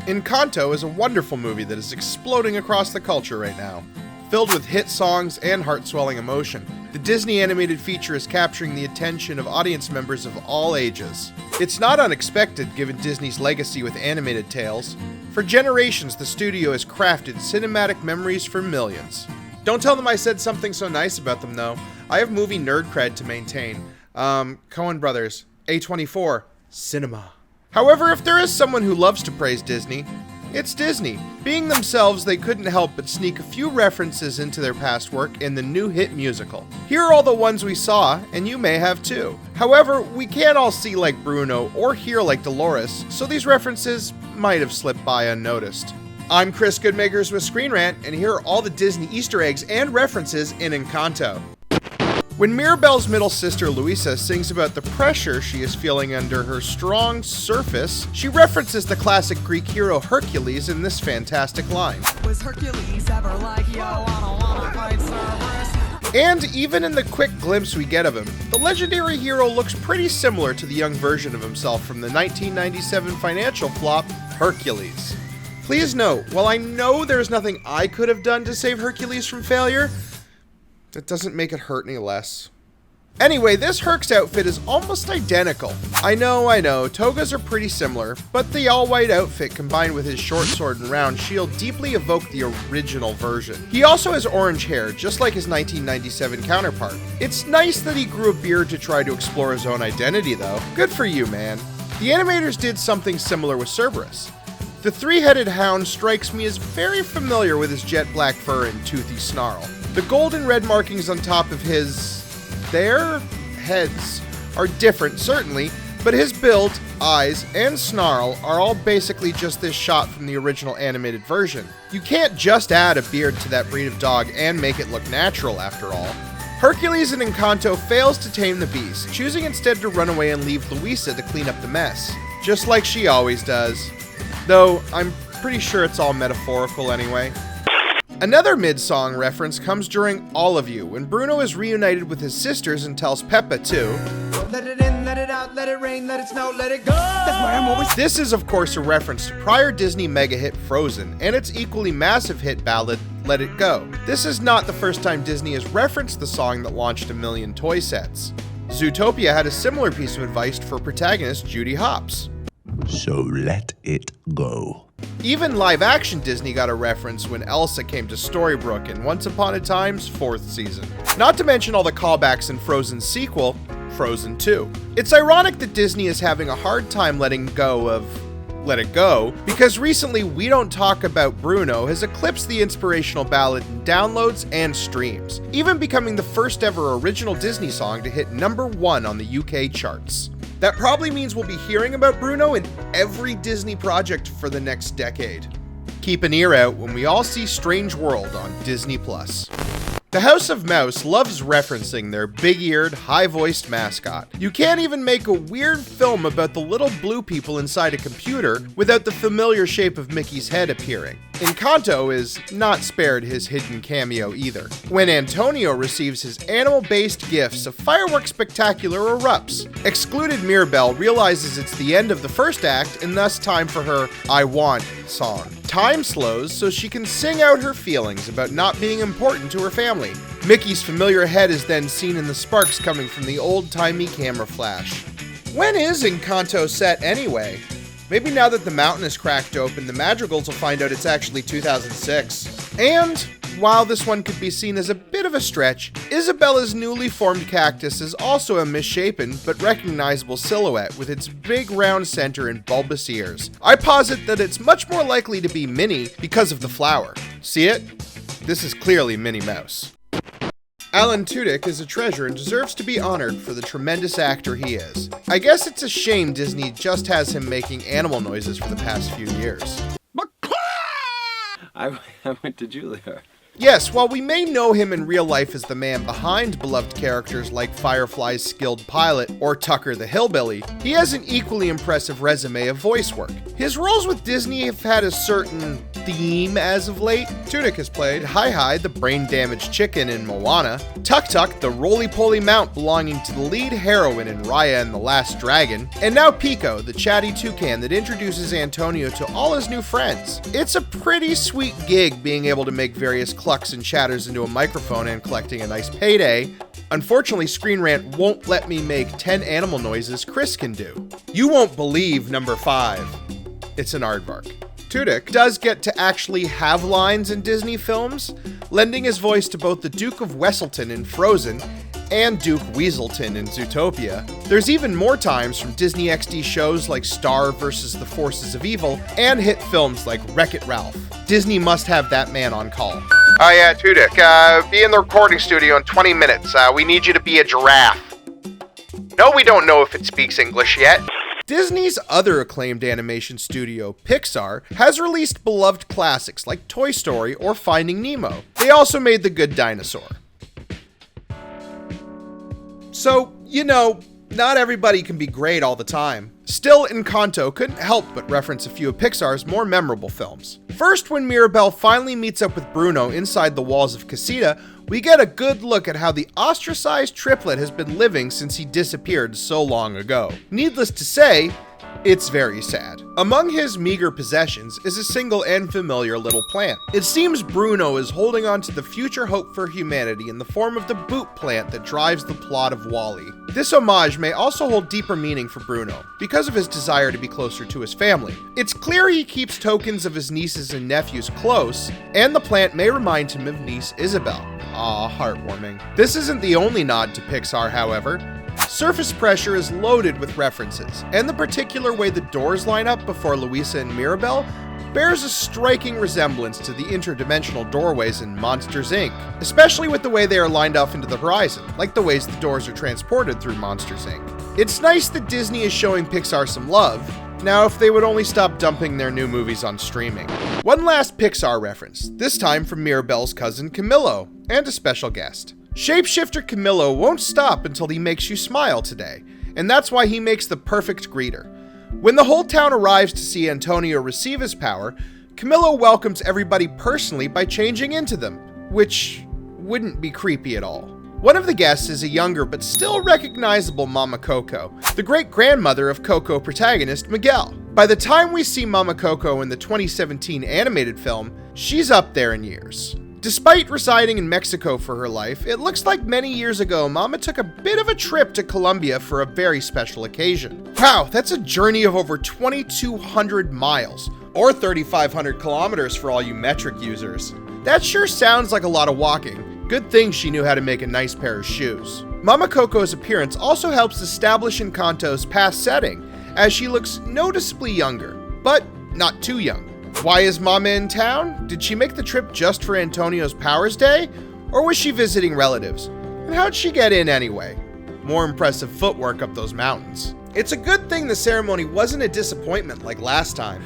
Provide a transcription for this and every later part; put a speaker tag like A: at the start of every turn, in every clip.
A: Encanto is a wonderful movie that is exploding across the culture right now. Filled with hit songs and heart-swelling emotion, the Disney animated feature is capturing the attention of audience members of all ages. It's not unexpected given Disney's legacy with animated tales. For generations, the studio has crafted cinematic memories for millions. Don't tell them I said something so nice about them, though. I have movie nerd cred to maintain. Coen Brothers, A24, cinema. However, if there is someone who loves to praise Disney, it's Disney. Being themselves, they couldn't help but sneak a few references into their past work in the new hit musical. Here are all the ones we saw, and you may have too. However, we can't all see like Bruno or hear like Dolores, so these references might have slipped by unnoticed. I'm Chris Goodmakers with ScreenRant, and here are all the Disney Easter eggs and references in Encanto. When Mirabel's middle sister Luisa sings about the pressure she is feeling under her strong surface, she references the classic Greek hero Hercules in this fantastic line.
B: Was Hercules ever like, yo, I don't wanna fight Cerberus?
A: And even in the quick glimpse we get of him, the legendary hero looks pretty similar to the young version of himself from the 1997 financial flop, Hercules. Please note, while I know there's nothing I could have done to save Hercules from failure, that doesn't make it hurt any less. Anyway, this Herc's outfit is almost identical. I know, togas are pretty similar, but the all-white outfit combined with his short sword and round shield deeply evoke the original version. He also has orange hair, just like his 1997 counterpart. It's nice that he grew a beard to try to explore his own identity, though. Good for you, man. The animators did something similar with Cerberus. The three-headed hound strikes me as very familiar with his jet black fur and toothy snarl. The gold and red markings on top of their heads are different, certainly, but his build, eyes, and snarl are all basically just this shot from the original animated version. You can't just add a beard to that breed of dog and make it look natural, after all. Hercules in Encanto fails to tame the beast, choosing instead to run away and leave Luisa to clean up the mess, just like she always does. Though, I'm pretty sure it's all metaphorical anyway. Another mid-song reference comes during All of You, when Bruno is reunited with his sisters and tells Peppa to let it in, let it out, let it rain, let it snow, let it go. That's why I'm always. This is, of course, a reference to prior Disney mega hit Frozen and its equally massive hit ballad, Let It Go. This is not the first time Disney has referenced the song that launched a million toy sets. Zootopia had a similar piece of advice for protagonist Judy Hopps.
C: So let it go.
A: Even live-action Disney got a reference when Elsa came to Storybrooke in Once Upon a Time's 4th season. Not to mention all the callbacks in Frozen's sequel, Frozen 2. It's ironic that Disney is having a hard time letting go of Let It Go, because recently We Don't Talk About Bruno has eclipsed the inspirational ballad in downloads and streams, even becoming the first ever original Disney song to hit #1 on the UK charts. That probably means we'll be hearing about Bruno in every Disney project for the next decade. Keep an ear out when we all see Strange World on Disney+. The House of Mouse loves referencing their big-eared, high-voiced mascot. You can't even make a weird film about the little blue people inside a computer without the familiar shape of Mickey's head appearing. Encanto is not spared his hidden cameo either. When Antonio receives his animal-based gifts, a fireworks spectacular erupts. Excluded Mirabel realizes it's the end of the first act and thus time for her I Want song. Time slows so she can sing out her feelings about not being important to her family. Mickey's familiar head is then seen in the sparks coming from the old-timey camera flash. When is Encanto set anyway? Maybe now that the mountain is cracked open, the Madrigals will find out it's actually 2006. And while this one could be seen as a bit of a stretch, Isabella's newly formed cactus is also a misshapen but recognizable silhouette with its big round center and bulbous ears. I posit that it's much more likely to be Minnie because of the flower. See it? This is clearly Minnie Mouse. Alan Tudyk is a treasure and deserves to be honored for the tremendous actor he is. I guess it's a shame Disney just has him making animal noises for the past few years.
D: I went to Julia.
A: Yes, while we may know him in real life as the man behind beloved characters like Firefly's skilled pilot or Tucker the Hillbilly, he has an equally impressive resume of voice work. His roles with Disney have had a certain theme as of late. Tunic has played Hi-Hi, the brain-damaged chicken in Moana, Tuk-Tuk, the roly-poly mount belonging to the lead heroine in Raya and the Last Dragon, and now Pico, the chatty toucan that introduces Antonio to all his new friends. It's a pretty sweet gig being able to make various clucks and chatters into a microphone and collecting a nice payday. Unfortunately, ScreenRant won't let me make 10 animal noises Chris can do. You won't believe number 5. It's an aardvark. Tunic does get to actually have lines in Disney films, lending his voice to both the Duke of Wesselton in Frozen and Duke Weaselton in Zootopia. There's even more times from Disney XD shows like Star vs. the Forces of Evil and hit films like Wreck-It Ralph. Disney must have that man on call. Oh yeah, Tunic, be in the recording studio in 20 minutes. We need you to be a giraffe. No, we don't know if it speaks English yet. Disney's other acclaimed animation studio, Pixar, has released beloved classics like Toy Story or Finding Nemo. They also made The Good Dinosaur. So, you know, not everybody can be great all the time. Still, Encanto couldn't help but reference a few of Pixar's more memorable films. First, when Mirabel finally meets up with Bruno inside the walls of Casita, we get a good look at how the ostracized triplet has been living since he disappeared so long ago. Needless to say, it's very sad. Among his meager possessions is a single and familiar little plant. It seems Bruno is holding on to the future hope for humanity in the form of the boot plant that drives the plot of WALL-E. This homage may also hold deeper meaning for Bruno, because of his desire to be closer to his family. It's clear he keeps tokens of his nieces and nephews close, and the plant may remind him of niece Isabel. Aw, heartwarming. This isn't the only nod to Pixar, however. Surface Pressure is loaded with references, and the particular way the doors line up before Luisa and Mirabel bears a striking resemblance to the interdimensional doorways in Monsters, Inc., especially with the way they are lined off into the horizon, like the ways the doors are transported through Monsters, Inc. It's nice that Disney is showing Pixar some love. Now, if they would only stop dumping their new movies on streaming. One last Pixar reference, this time from Mirabel's cousin Camillo, and a special guest. Shapeshifter Camillo won't stop until he makes you smile today, and that's why he makes the perfect greeter. When the whole town arrives to see Antonio receive his power, Camillo welcomes everybody personally by changing into them, which wouldn't be creepy at all. One of the guests is a younger but still recognizable Mama Coco, the great-grandmother of Coco protagonist Miguel. By the time we see Mama Coco in the 2017 animated film, she's up there in years. Despite residing in Mexico for her life, it looks like many years ago Mama took a bit of a trip to Colombia for a very special occasion. Wow, that's a journey of over 2,200 miles, or 3,500 kilometers for all you metric users. That sure sounds like a lot of walking. Good thing she knew how to make a nice pair of shoes. Mama Coco's appearance also helps establish Encanto's past setting, as she looks noticeably younger, but not too young. Why is Mama in town? Did she make the trip just for Antonio's Powers Day? Or was she visiting relatives? And how'd she get in anyway? More impressive footwork up those mountains. It's a good thing the ceremony wasn't a disappointment like last time.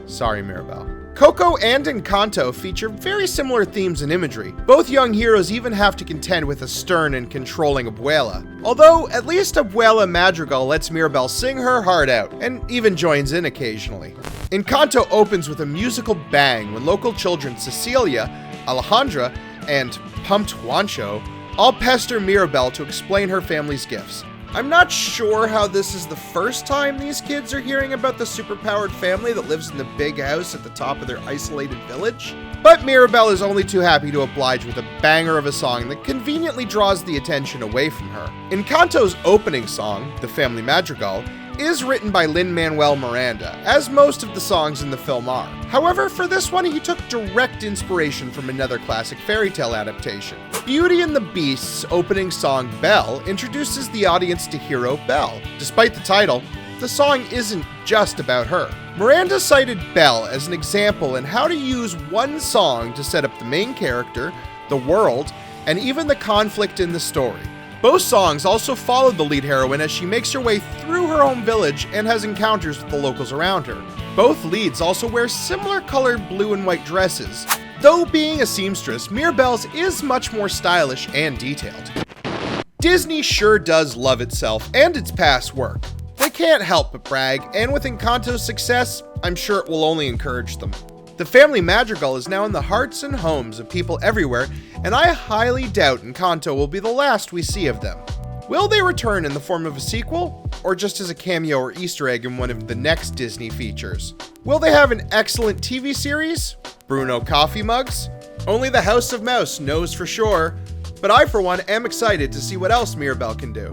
A: Sorry, Mirabel. Coco and Encanto feature very similar themes and imagery. Both young heroes even have to contend with a stern and controlling abuela. Although, at least Abuela Madrigal lets Mirabel sing her heart out, and even joins in occasionally. Encanto opens with a musical bang when local children Cecilia, Alejandra, and Pumped Juancho all pester Mirabel to explain her family's gifts. I'm not sure how this is the first time these kids are hearing about the superpowered family that lives in the big house at the top of their isolated village, but Mirabel is only too happy to oblige with a banger of a song that conveniently draws the attention away from her. Encanto's opening song, The Family Madrigal, is written by Lin-Manuel Miranda, as most of the songs in the film are. However, for this one, he took direct inspiration from another classic fairy tale adaptation. Beauty and the Beast's opening song, Belle, introduces the audience to hero Belle. Despite the title, the song isn't just about her. Miranda cited Belle as an example in how to use one song to set up the main character, the world, and even the conflict in the story. Both songs also follow the lead heroine as she makes her way through her home village and has encounters with the locals around her. Both leads also wear similar colored blue and white dresses. Though being a seamstress, Mirabel's is much more stylish and detailed. Disney sure does love itself and its past work. They can't help but brag, and with Encanto's success, I'm sure it will only encourage them. The family madrigal is now in the hearts and homes of people everywhere, and I highly doubt Encanto will be the last we see of them. Will they return in the form of a sequel, or just as a cameo or Easter egg in one of the next Disney features? Will they have an excellent TV series? Bruno coffee mugs? Only the House of Mouse knows for sure, but I for one am excited to see what else Mirabel can do.